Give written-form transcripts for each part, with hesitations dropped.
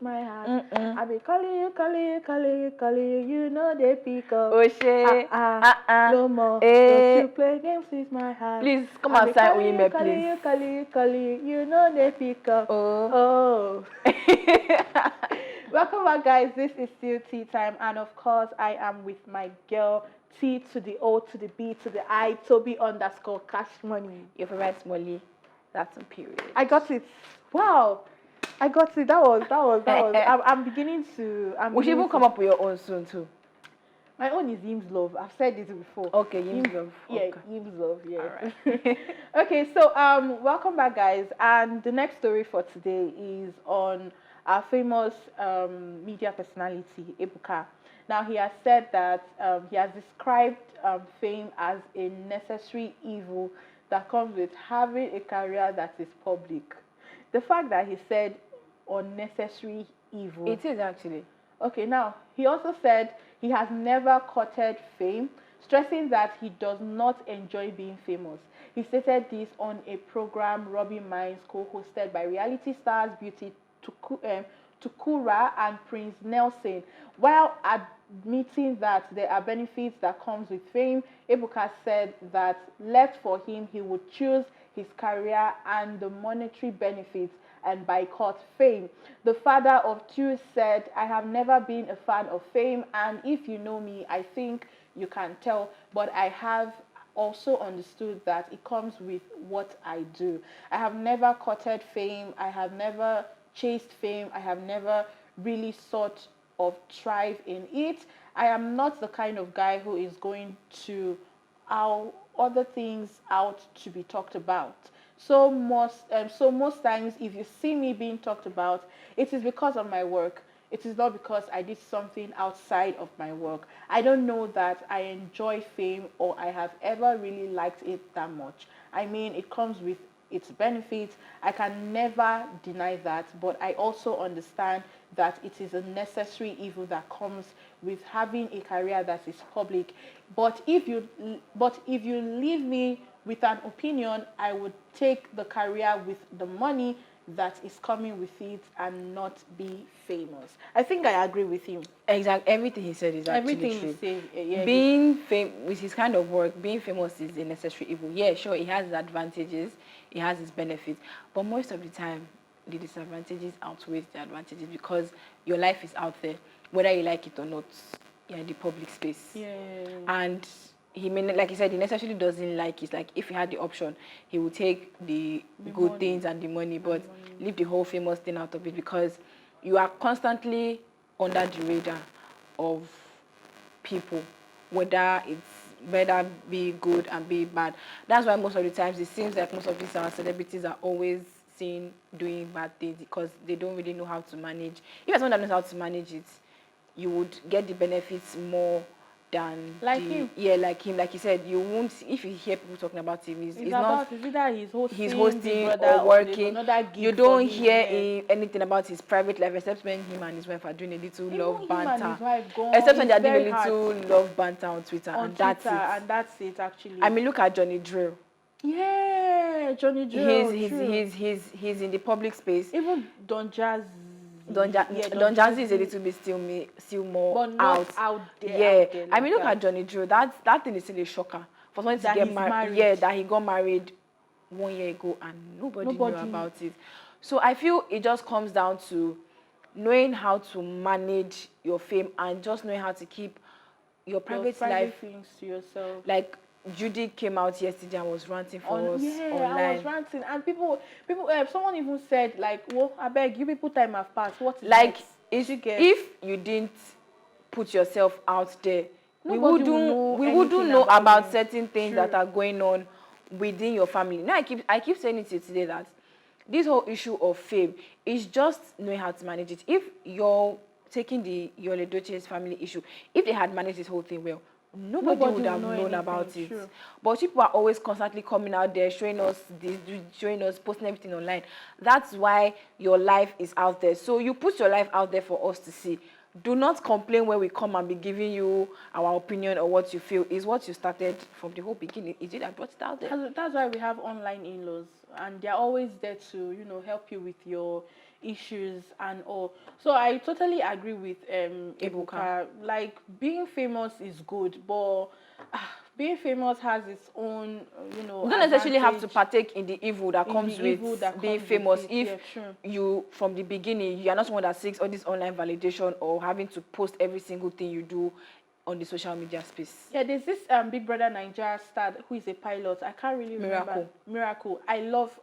my heart. I be calling you, calling you, calling you, calling you. You know they pick up. Oh shit. No more. Don't you play games with my heart. Please come and sign Oyime, please. Calling you, calling you, calling you. You know they pick up. Oh. Welcome back, guys. This is still Tea Time, and of course, I am with my girl T to the O to the B to the I, Toby_Cash Money. Your favorite Smolly. That's a period. I got it. Wow. I got it. That was. I'm beginning to. We should even come up with your own soon too. My own is Yim's Love. I've said this before. Okay, Yim's Love. Yeah, okay. Yim's Love. Yeah. All right. Okay, so welcome back, guys. And the next story for today is on our famous media personality, Ebuka. Now, he has said that he has described fame as a necessary evil that comes with having a career that is public. The fact that he said unnecessary evil. It is actually. Okay, now, he also said he has never courted fame, stressing that he does not enjoy being famous. He stated this on a program Robbie Minds co-hosted by reality stars Beauty Tukura and Prince Nelson. While admitting that there are benefits that comes with fame, Ebuka said that left for him, he would choose his career and the monetary benefits and boycott fame. The father of two said, I have never been a fan of fame, and if you know me, I think you can tell, but I have also understood that it comes with what I do. I have never courted fame. I have never chased fame. I have never really sought of thrive in it. I am not the kind of guy who is going to allow other things out to be talked about. So most times, if you see me being talked about, it is because of my work. It is not because I did something outside of my work. I don't know that I enjoy fame or I have ever really liked it that much. I mean, it comes with its benefits. I can never deny that, but I also understand that it is a necessary evil that comes with having a career that is public. But if you leave me with an opinion, I would take the career with the money that is coming with it and not be famous. I think I agree with him. Exactly. Everything he said is actually Everything true. he said, yeah, being famous with his kind of work, being famous is a necessary evil. Yeah, sure, it has its advantages, it has its benefits, but most of the time, the disadvantages outweigh the advantages because your life is out there, whether you like it or not. You're in the public space. Yeah. And he may, like he said, he necessarily doesn't like it. Like if he had the option, he would take the good money. things and the money, but leave the whole famous thing out of it because you are constantly under the radar of people, whether be good and be bad. That's why most of the times it seems like most of these our celebrities are always seen doing bad things because they don't really know how to manage. If someone that knows how to manage it, you would get the benefits more than him. Yeah, like him. Like he said, you won't, if you hear people talking about him, it's either he's hosting or working. You don't him, hear anything about his private life except when him and his wife are doing a little love banter. Except when they're doing a little love banter on Twitter. That's it actually. I mean, look at Johnny Drill. Yeah, Johnny Drill. He's in the public space. Even Don Jazzy. Don Jazzy is a little bit still more but not out there. Yeah, out there like I mean, look at Johnny Drew. That thing is still a shocker for someone to get married. Yeah, that he got married 1 year ago and nobody knew about it. So I feel it just comes down to knowing how to manage your fame and just knowing how to keep your private life things to yourself. Like Judy came out yesterday and was ranting for us online. I was ranting, and people, someone even said like, "Well, I beg you, people, time have passed. What is like if you didn't put yourself out there, we wouldn't know about certain things that are going on within your family." Now I keep saying it to you today that this whole issue of fame is just knowing how to manage it. If you're taking the Yul Edochie's family issue, if they had managed this whole thing well, nobody would have known about it. True. But people are always constantly coming out there, showing us this, posting everything online. That's why your life is out there. So you put your life out there for us to see. do not complain when we come and be giving you our opinion or what you feel. Is what you started from the whole beginning. Is it that brought it out there? That's why we have online in-laws, and they're always there to, help you with your issues and all. So I totally agree with Ebuka. Like, being famous is good, but being famous has its own, you don't necessarily have to advantage partake in the evil that comes with being famous. If you, from the beginning, you are not someone that seeks all this online validation or having to post every single thing you do on the social media space. Yeah, there's this Big Brother Nigeria star who is a pilot. I can't really remember. Miracle. I love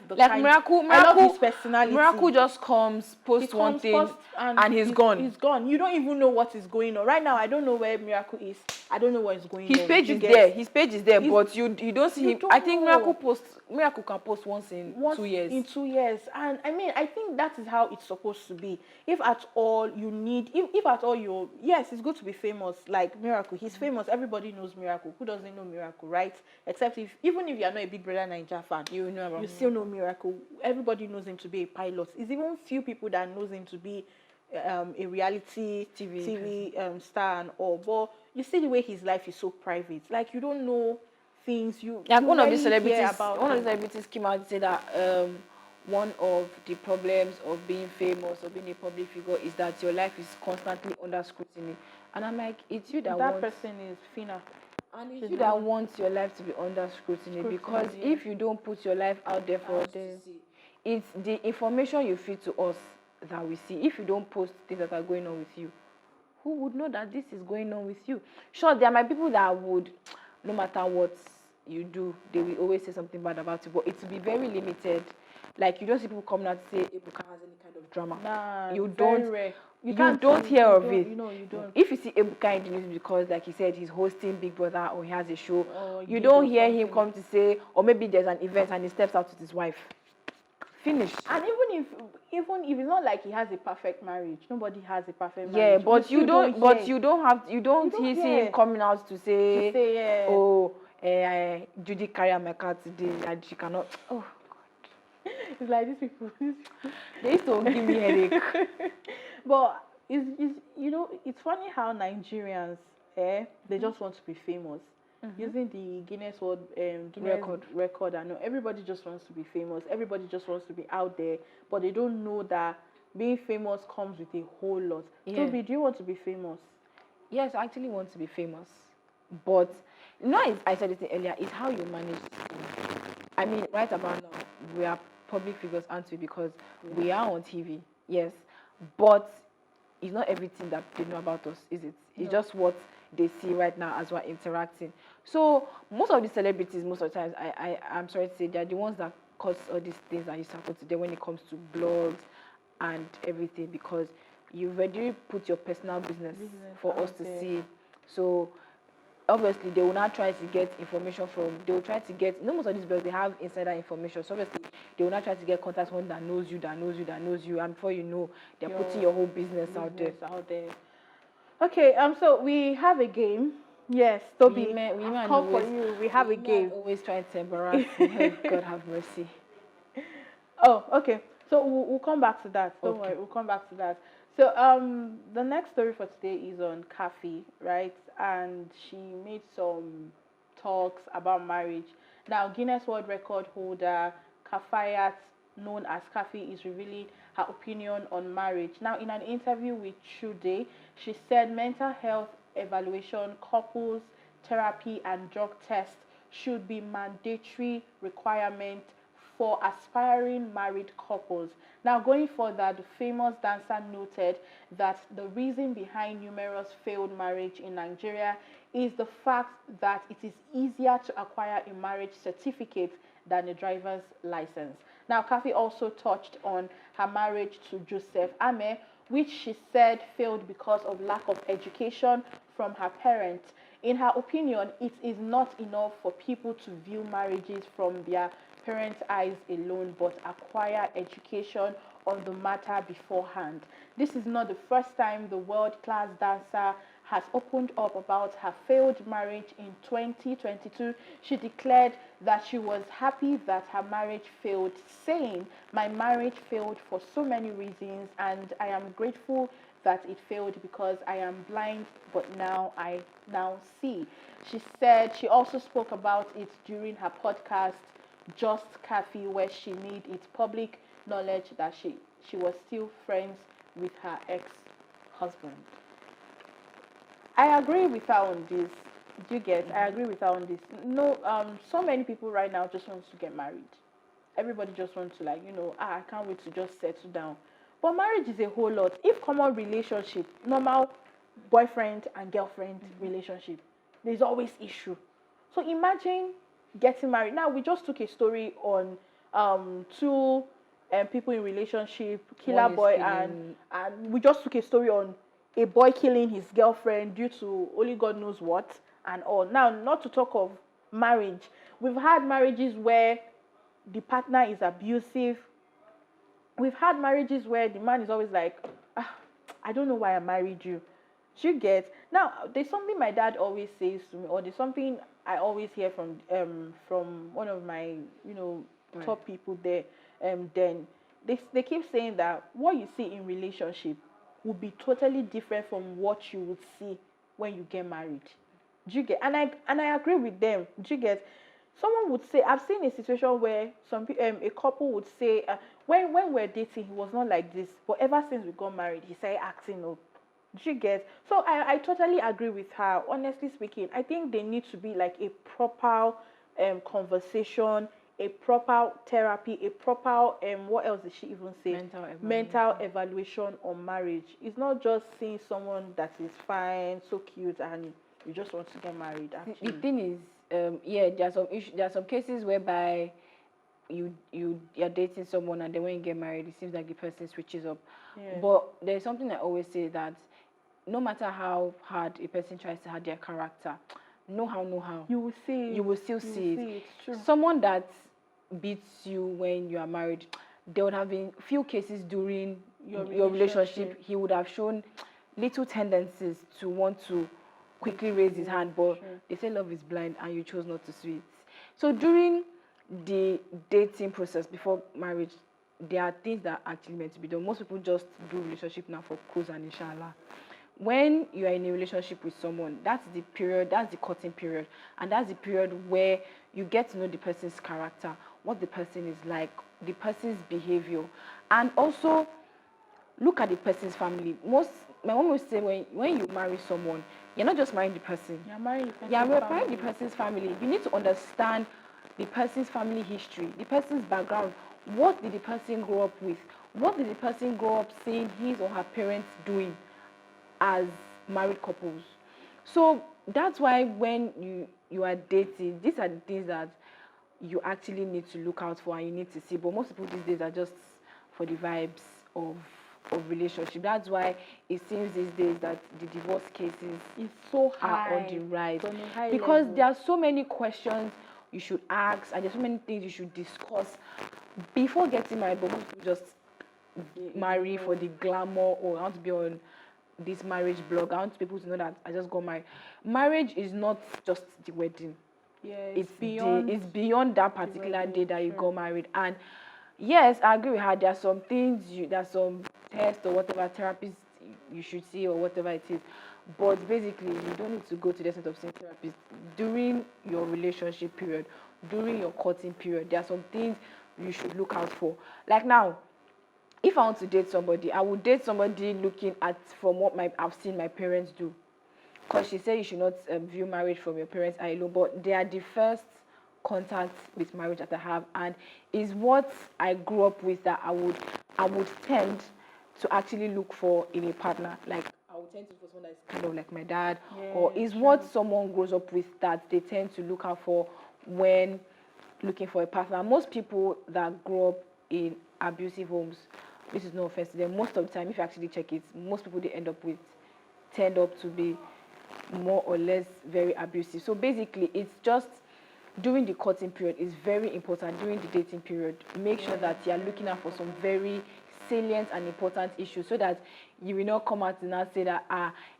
the like kind. Miracle. I love his personality. Miracle just comes, posts one thing, and he's gone. He's gone. You don't even know what is going on. Right now, I don't know where Miracle is. I don't know what is going on. His page is there. His page is there, but you don't see him. I think Miracle can post once in 2 years. In 2 years. And I mean, I think that is how it's supposed to be. If at all you need, if at all you're, yes, it's good to be famous. Like Miracle, he's famous. Everybody knows Miracle. Who doesn't know Miracle, right? Except even if you're not a Big Brother Nigeria fan, you still know Miracle. Everybody knows him to be a pilot. It's even few people that knows him to be a reality TV star and all. But you see the way his life is so private. Like, you don't know things. One of the celebrities came out and said that one of the problems of being famous or being a public figure is that your life is constantly under scrutiny. And I'm like, it's you that person is Fina. And it's you that wants your life to be under scrutiny because if you don't put your life out there for us to see, it's the information you feed to us that we see. If you don't post things that are going on with you, who would know that this is going on with you? Sure, there might be people that would, no matter what you do, they will always say something bad about you, but it will be very limited. Like, you don't see people coming out and say Ebuka has any kind of drama. Nah, you don't hear of it. You don't. If you see Ebuka in the news because, like he said, he's hosting Big Brother or he has a show, you don't hear him come to say, or maybe there's an event and he steps out with his wife. Finished. And even if it's not like he has a perfect marriage, nobody has a perfect marriage. Yeah, but you don't see him coming out to say oh, Judy carry my car today and she cannot. Oh God. It's like these people. They used to give me headache. But it's funny how Nigerians, they just want to be famous. Using the Guinness World record, I know everybody just wants to be famous. Everybody just wants to be out there, but they don't know that being famous comes with a whole lot. Yeah. Toby, do you want to be famous? Yes, I actually want to be famous, but I said it earlier. It's how you manage it. I mean, right about now, we are public figures, aren't we? Because we are on TV, yes, but it's not everything that they know about us, is it? It's just what they see right now as we're interacting. So most of the celebrities, most of the times, I'm sorry to say, they're the ones that cause all these things that used to happen today when it comes to blogs and everything, because you've already put your personal business for us to see. So obviously they will not try to get information from, they will try to get, most of these blogs, they have insider information. So obviously they will not try to get contact with one that knows you, and before you know, they're putting your whole business out there. Okay, so we have a game. Yes, Toby, we call for you. We have a game. Always trying to embarrass me. God have mercy. Oh, okay. So we'll come back to that. Don't worry, we'll come back to that. So the next story for today is on Kaffy, right? And she made some talks about marriage. Now, Guinness World Record holder Kaffy, known as Kaffy, is revealing her opinion on marriage. Now, in an interview with Today, she said mental health evaluation, couples therapy, and drug tests should be mandatory requirements for aspiring married couples. Now, going further, the famous dancer noted that the reason behind numerous failed marriage in Nigeria is the fact that it is easier to acquire a marriage certificate than a driver's license. Now, Kaffy also touched on her marriage to Joseph Ame, which she said failed because of lack of education from her parents. In her opinion, it is not enough for people to view marriages from their parents' eyes alone, but acquire education on the matter beforehand. This is not the first time the world-class dancer has opened up about her failed marriage. In 2022, she declared that she was happy that her marriage failed, saying, "My marriage failed for so many reasons, and I am grateful that it failed because I am blind, but now I now see. She said she also spoke about it during her podcast, Just Kaffy, where she made it public knowledge that she was still friends with her ex-husband. I agree with her on this. Do you get? I agree with her on this. No, so many people right now just wants to get married. Everybody just wants to, like, I can't wait to just settle down. But marriage is a whole lot. If common relationship, normal boyfriend and girlfriend relationship, there's always issue. So imagine getting married. Now we just took a story on two people in relationship, killer One is boy, killing. and we just took a story on a boy killing his girlfriend due to only God knows what and all. Now, not to talk of marriage. We've had marriages where the partner is abusive. We've had marriages where the man is always like, I don't know why I married you. Do you get? Now, there's something my dad always says to me, or there's something I always hear from one of my, Right. top people there. Then they keep saying that what you see in relationship will be totally different from what you would see when you get married. Do you get? And I agree with them. Do you get? Someone would say, I've seen a situation where a couple would say, when we're dating, he was not like this, but ever since we got married, he started acting up. Do you get? So I totally agree with her. Honestly speaking, I think they need to be like a proper conversation, a proper therapy, a proper what else did she even say? Mental evaluation on marriage. It's not just seeing someone that is fine, so cute, and you just want to get married. Actually, The thing is, there are some cases whereby you're dating someone, and then when you get married, it seems like the person switches up. Yeah. But there's something I always say, that no matter how hard a person tries to hide their character, no how you will see. you will still see it. It's true. Someone that beats you when you are married, there would have been few cases during your relationship. He would have shown little tendencies to want to quickly raise his hand, but they say love is blind, and you chose not to see it. So during the dating process before marriage, there are things that are actually meant to be done. Most people just do relationship now for cruise and inshallah. When you are in a relationship with someone, that's the period, that's the courting period, and that's the period where you get to know the person's character, what the person is like, the person's behavior, and also look at the person's family. My mom would say, when you marry someone, you're not just marrying the person. You're marrying the person's You're family. marrying the person's family. You need to understand the person's family history, the person's background. What did the person grow up with? What did the person grow up seeing his or her parents doing as married couples? So that's why when you are dating, these are the things that you actually need to look out for and you need to see. But most people these days are just for the vibes of relationship. That's why it seems these days that the divorce cases It's so are high. on the rise, It's on a high because level. there are so many questions you should ask, and there's so many things you should discuss before getting married. But most people just marry for the glamour, or I want to be on this marriage blog. I want people to know that I just got married. Marriage is not just the wedding. Yeah, It's beyond that particular wedding, day that you sure. got married. And yes, I agree with her. There are some things, there are some tests or whatever therapists you should see or whatever it is. But basically, you don't need to go to the extent of seeing therapists during your relationship period, during your courting period. There are some things you should look out for. Like now, if I want to date somebody, I would date somebody looking at from what I've seen my parents do. Because she said you should not view marriage from your parents' eye alone, but they are the first contact with marriage that I have, and is what I grew up with that I would tend to actually look for in a partner. Like I would tend to look for someone that's kind of like my dad, or is what someone grows up with that they tend to look out for when looking for a partner. Most people that grow up in abusive homes, this is no offense to them, most of the time, if you actually check it, most people they tend up to be more or less very abusive. So basically, it's just during the courting period is very important. During the dating period, make sure that you are looking out for some very salient and important issues, so that you will not come out and now say that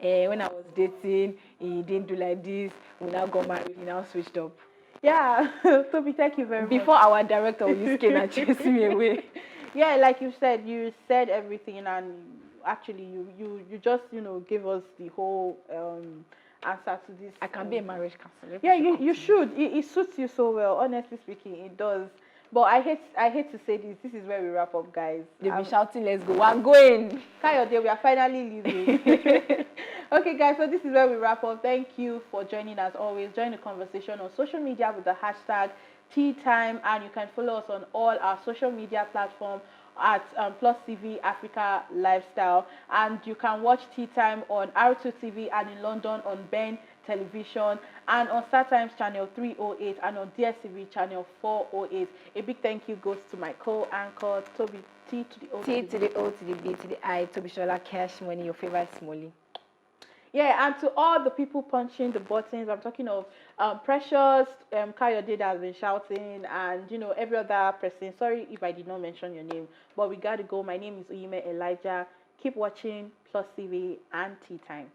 when I was dating, he didn't do like this, we now got married, he now switched up. Yeah, Toby, thank you very much. Before our director will use cane and chase me away. Yeah, like you said everything, and actually, you just, give us the whole answer to this. I can be a marriage counselor. Yeah, you should. It suits you so well. Honestly speaking, it does. But I hate to say this. This is where we wrap up, guys. They've been shouting, "Let's go! I'm going." Kayode, we are finally leaving. Okay, guys. So this is where we wrap up. Thank you for joining us. Always join the conversation on social media with the hashtag #TeaTime, and you can follow us on all our social media platforms at +TvAfrica Lifestyle, and you can watch Tea Time on R2 TV and in London on Ben Television, and on StarTimes channel 308 and on DSTV channel 408. A big thank you goes to my co-anchor Toby T to the O T to the O to the B to the I, Toby Shola Cash Money, your favorite Smolly. Yeah, and to all the people punching the buttons, I'm talking of Precious, Kayode that has been shouting, and every other person. Sorry if I did not mention your name, but we gotta go. My name is Uyime Elijah. Keep watching Plus TV and Tea Time.